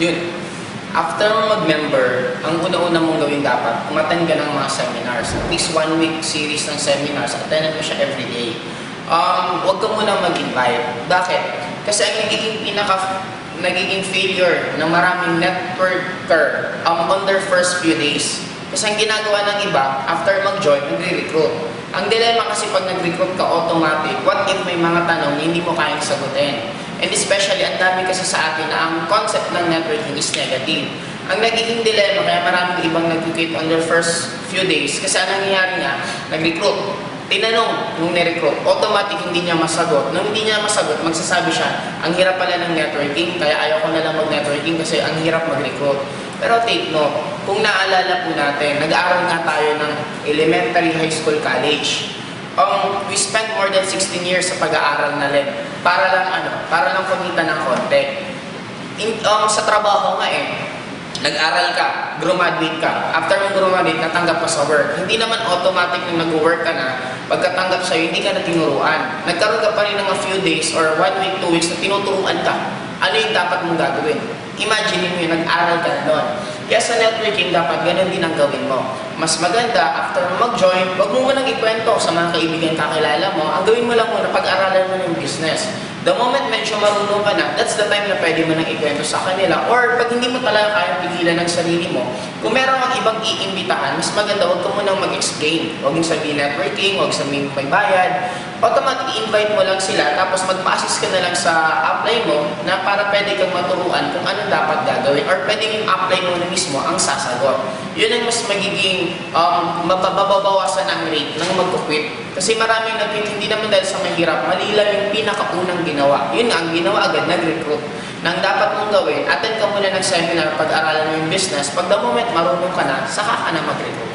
Yun. After mag-member, ang una-una mong gawin dapat, umattend ka ng mga seminars. At least 1 week series ng seminars. Attendan mo siya everyday. Huwag ka muna mag-invite. Bakit? Kasi ang nagiging failure ng maraming networker on their first few days. Kasi ang ginagawa ng iba, after mag-join, nagre-recruit. Ang dilemma kasi pag nag-recruit ka automatic, what if may mga tanong na hindi mo kayang sagutin? And especially, ang dami kasi sa atin na ang concept ng networking is negative. Ang nagiging dilemma, kaya maraming ibang nag-quit on their first few days, kasi ang nangyayari nga, nag-recruit. Tinanong nung ni-recruit, automatic hindi niya masagot. Nung hindi niya masagot, magsasabi siya, ang hirap pala ng networking, kaya ayaw ko na lang mag-networking kasi ang hirap mag-recruit. Pero take note, kung naalala po natin, nag-aaral nga tayo ng elementary, high school, college. We spent more than 16 years sa pag-aaral na rin. Para lang kumita ng konti. Sa trabaho nga nag-aral ka, graduate ka. After mong graduate, natanggap ka sa work. Hindi naman automatic na nag-work ka na, pagkatanggap sa'yo, hindi ka na tinuruan. Nagkaroon ka pa rin ng a few days or 1 week, 2 weeks na tinuturuan ka. Ano yung dapat mong gagawin? Imagine mo yun, nag-aral ka na doon. Kaya sa networking, dapat ganun din ang gawin mo. Mas maganda, after mag-join, wag mo munang ikwento sa mga kaibigan kakilala mo. Ang gawin mo lang muna, pag-aralan mo ng business. The moment medyo marunong ka na, that's the time na pwede mo nang ikwento sa kanila. Or pag hindi mo talaga kayang pigilan ng sarili mo, kung meron kang ibang iimbitahan, mas maganda, huwag ka munang mag-explain. Huwag yung sabihin networking, huwag sabihin may bayad. Automatic, i-invite mo lang sila, tapos magpa-assist ka na lang sa apply mo na para pwede kang maturuan kung ano dapat gagawin. Or pwede yung apply mo na mismo ang sasagot. Yun ang mas magiging mababawasan ang rate ng mag-quit. Kasi maraming nag-quit, hindi naman dahil sa mahirap, mali lang yung pinakaunang ginawa. Yun nga, ang ginawa agad, nag-recruit. Nang dapat mong gawin, attend ka muna ng seminar, pag-aralan mo yung business, pag the moment marunong ka na, saka ka na mag-recruit.